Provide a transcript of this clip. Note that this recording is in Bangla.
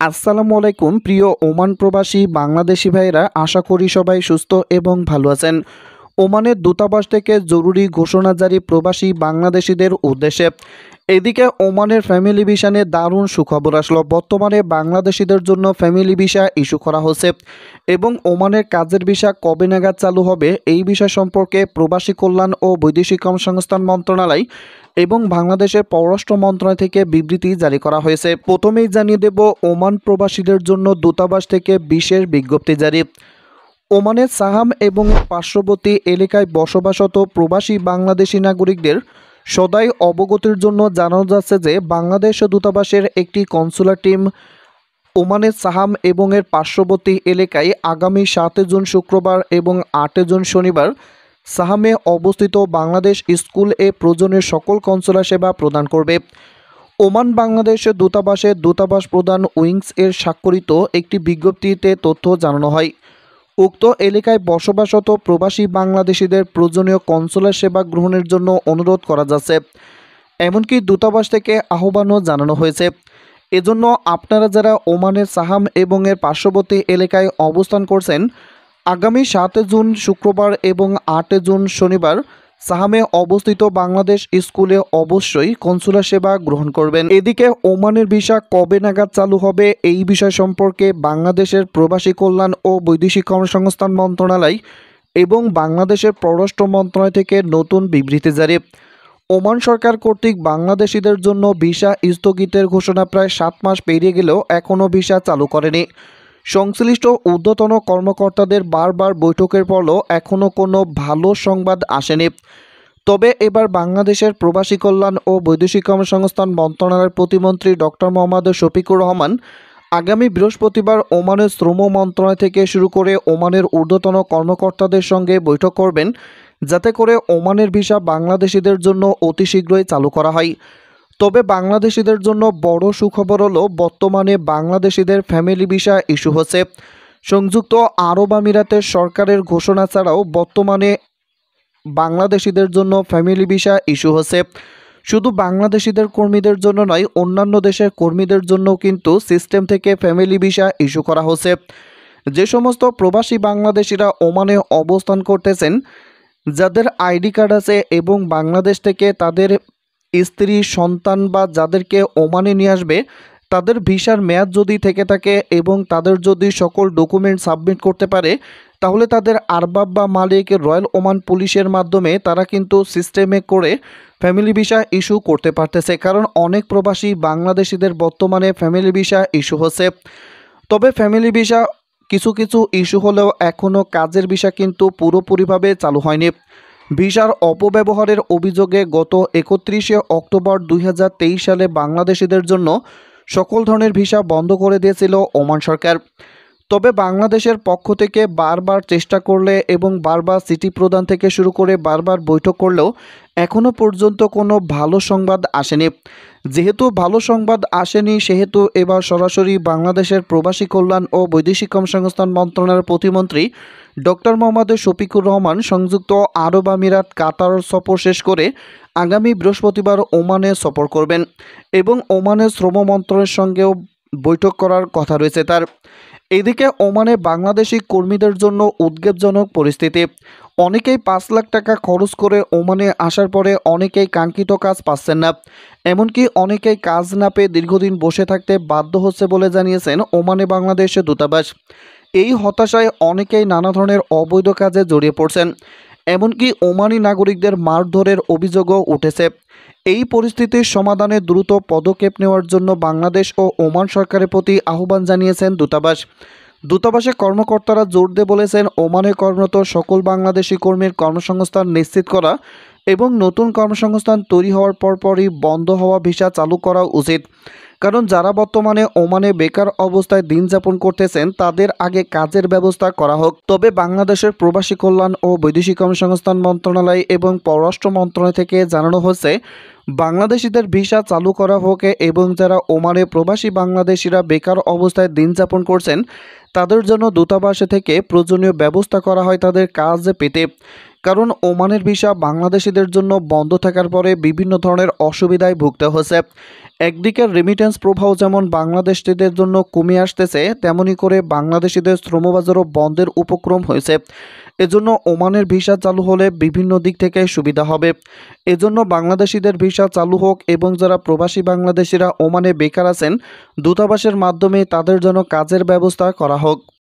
আসসালামু আলাইকুম প্রিয় ওমান প্রবাসী বাংলাদেশি ভাইরা, আশা করি সবাই সুস্থ এবং ভালো আছেন। ওমানের দূতাবাস থেকে জরুরি ঘোষণা জারি প্রবাসী বাংলাদেশিদের উদ্দেশ্যে। এদিকে ওমানের ফ্যামিলি ভিসা নিয়ে দারুণ সুখবর আসলো। বর্তমানে বাংলাদেশিদের জন্য ফ্যামিলি ভিসা ইস্যু করা হচ্ছে এবং ওমানের কাজের ভিসা কবে নাগাদ চালু হবে এই বিষয় সম্পর্কে প্রবাসী কল্যাণ ও বৈদেশিক কর্মসংস্থান মন্ত্রণালয় এবং বাংলাদেশের পররাষ্ট্র মন্ত্রণালয় থেকে বিবৃতি জারি করা হয়েছে। প্রথমেই জানিয়ে দেব, ওমান প্রবাসীদের জন্য দূতাবাস থেকে বিশেষ বিজ্ঞপ্তি জারি। ওমানের সাহাম এবং পার্শ্ববর্তী এলাকায় বসবাসরত প্রবাসী বাংলাদেশি নাগরিকদের সদাই অবগতির জন্য জানানো যাচ্ছে যে বাংলাদেশ দূতাবাসের একটি কনসুলার টিম ওমানের সাহাম এবং এর পার্শ্ববর্তী এলাকায় আগামী 7 জুন শুক্রবার এবং 8 জুন শনিবার সাহামে অবস্থিত বাংলাদেশ স্কুল এ প্রয়োজনীয় সকল কনসুলার সেবা প্রদান করবে। ওমান বাংলাদেশ দূতাবাসের দূতাবাস প্রধান উইংস এর স্বাক্ষরিত একটি বিজ্ঞপ্তিতে তথ্য জানানো হয়। উক্ত এলাকায় বসবাসরত প্রবাসী বাংলাদেশিদের প্রয়োজনীয় কনসুলার সেবা গ্রহণের জন্য অনুরোধ করা যাচ্ছে। এমনকি দূতাবাস থেকে আহ্বানও জানানো হয়েছে। এজন্য আপনারা যারা ওমানের সাহাম এবং এর পার্শ্ববর্তী এলাকায় অবস্থান করছেন, আগামী 7 জুন শুক্রবার এবং 8 জুন শনিবার সাহামে অবস্থিত বাংলাদেশ স্কুলে অবশ্যই কনসুলার সেবা গ্রহণ করবেন। এদিকে ওমানের ভিসা কবে নাগাদ চালু হবে এই বিষয় সম্পর্কে বাংলাদেশের প্রবাসী কল্যাণ ও বৈদেশিক কর্মসংস্থান মন্ত্রণালয় এবং বাংলাদেশের পররাষ্ট্র মন্ত্রণালয় থেকে নতুন বিবৃতি জারি। ওমান সরকার কর্তৃক বাংলাদেশিদের জন্য ভিসা স্থগিতের ঘোষণা প্রায় 7 মাস পেরিয়ে গেলেও এখনও ভিসা চালু করেনি। সংশ্লিষ্ট ঊর্ধ্বতন কর্মকর্তাদের বারবার বৈঠকের পরও এখনও কোনো ভালো সংবাদ আসেনি। তবে এবার বাংলাদেশের প্রবাসী কল্যাণ ও বৈদেশিক কর্মসংস্থান মন্ত্রণালয়ের প্রতিমন্ত্রী ডক্টর মোহাম্মদ শফিকুর রহমান আগামী বৃহস্পতিবার ওমানের শ্রম মন্ত্রণালয় থেকে শুরু করে ওমানের ঊর্ধ্বতন কর্মকর্তাদের সঙ্গে বৈঠক করবেন, যাতে করে ওমানের ভিসা বাংলাদেশিদের জন্য অতি শীঘ্রই চালু করা হয়। তবে বাংলাদেশিদের জন্য বড় সুখবর হলো, বর্তমানে বাংলাদেশিদের ফ্যামিলি ভিসা ইস্যু হচ্ছে। সংযুক্ত আরব আমিরাতের সরকারের ঘোষণা ছাড়াও বর্তমানে বাংলাদেশিদের জন্য ফ্যামিলি ভিসা ইস্যু হচ্ছে। শুধু বাংলাদেশিদের কর্মীদের জন্য নয়, অন্যান্য দেশের কর্মীদের জন্যও কিন্তু সিস্টেম থেকে ফ্যামিলি ভিসা ইস্যু করা হচ্ছে। যে সমস্ত প্রবাসী বাংলাদেশিরা ওমানে অবস্থান করতেছেন, যাদের আইডি কার্ড আছে এবং বাংলাদেশ থেকে তাদের স্ত্রী সন্তান বা যাদেরকে ওমানে নিয়ে আসবে তাদের ভিসার মেয়াদ যদি থেকে থাকে এবং তাদের যদি সকল ডকুমেন্ট সাবমিট করতে পারে, তাহলে তাদের আরবাব বা মালিক রয়্যাল ওমান পুলিশের মাধ্যমে তারা কিন্তু সিস্টেমে করে ফ্যামিলি ভিসা ইস্যু করতে পারতেছে। কারণ অনেক প্রবাসী বাংলাদেশিদের বর্তমানে ফ্যামিলি ভিসা ইস্যু হচ্ছে। তবে ফ্যামিলি ভিসা কিছু কিছু ইস্যু হলেও এখনও কাজের ভিসা কিন্তু পুরোপুরিভাবে চালু হয়নি। ভিসার অপব্যবহারের অভিযোগে গত 31 অক্টোবর 2023 সালে বাংলাদেশিদের জন্য সকল ধরনের ভিসা বন্ধ করে দিয়েছিল ওমান সরকার। তবে বাংলাদেশের পক্ষ থেকে বারবার চেষ্টা করলে এবং বারবার চিঠি প্রদান থেকে শুরু করে বারবার বৈঠক করলেও এখনও পর্যন্ত কোনো ভালো সংবাদ আসেনি। যেহেতু ভালো সংবাদ আসেনি, সেহেতু এবার সরাসরি বাংলাদেশের প্রবাসী কল্যাণ ও বৈদেশিক কর্মসংস্থান মন্ত্রণালয়ের প্রতিমন্ত্রী ডক্টর মোহাম্মদ শফিকুর রহমান সংযুক্ত আরব আমিরাত কাতার সফর শেষ করে আগামী বৃহস্পতিবার ওমানে সফর করবেন এবং ওমানের শ্রম মন্ত্রণালয়ের সঙ্গেও বৈঠক করার কথা রয়েছে তার। এদিকে ওমানে বাংলাদেশি কর্মীদের জন্য উদ্বেগজনক পরিস্থিতি। অনেকেই 5 লাখ টাকা খরচ করে ওমানে আসার পরে অনেকেই কাঙ্ক্ষিত কাজ পাচ্ছেন না। এমনকি অনেকেই কাজ না পেয়ে দীর্ঘদিন বসে থাকতে বাধ্য হচ্ছে বলে জানিয়েছেন ওমানে বাংলাদেশের দূতাবাস। এই হতাশায় অনেকেই নানা ধরনের অবৈধ কাজে জড়িয়ে পড়ছেন। এমনকি ওমানি নাগরিকদের মারধরের অভিযোগও উঠেছে। এই পরিস্থিতির সমাধানে দ্রুত পদক্ষেপ নেওয়ার জন্য বাংলাদেশ ও ওমান সরকারের প্রতি আহ্বান জানিয়েছেন দূতাবাস। দূতাবাসের কর্মকর্তারা জোর দিয়ে বলেছেন, ওমানে কর্মরত সকল বাংলাদেশি কর্মীর কর্মসংস্থান নিশ্চিত করা এবং নতুন কর্মসংস্থান তৈরি হওয়ার পরপরই বন্ধ হওয়া ভিসা চালু করা উচিত। কারণ যারা বর্তমানে ওমানে বেকার অবস্থায় দিন যাপন করতেছেন তাদের আগে কাজের ব্যবস্থা করা হোক। তবে বাংলাদেশের প্রবাসী কল্যাণ ও বৈদেশিক কর্মসংস্থান মন্ত্রণালয় এবং পররাষ্ট্র মন্ত্রণালয় থেকে জানানো হচ্ছে, বাংলাদেশিদের ভিসা চালু করা হোক এবং যারা ওমানে প্রবাসী বাংলাদেশিরা বেকার অবস্থায় দিন যাপন করছেন তাদের জন্য দূতাবাস থেকে প্রয়োজনীয় ব্যবস্থা করা হয় তাদের কাজ পেতে। কারণ ওমানের ভিসা বাংলাদেশিদের জন্য বন্ধ থাকার পরে বিভিন্ন ধরনের অসুবিধায় ভুগতে হচ্ছে। একদিকে রেমিটেন্স প্রবাহ যেমন বাংলাদেশিদের জন্য কমে আসতেছে, তেমনি করে বাংলাদেশিদের শ্রমবাজারও বন্ধের উপক্রম হয়েছে। এজন্য ওমানের ভিসা চালু হলে বিভিন্ন দিক থেকে সুবিধা হবে। এজন্য বাংলাদেশিদের ভিসা চালু হোক এবং যারা প্রবাসী বাংলাদেশিরা ওমানে বেকার আছেন, দূতাবাসের মাধ্যমে তাদের জন্য কাজের ব্যবস্থা করা হোক।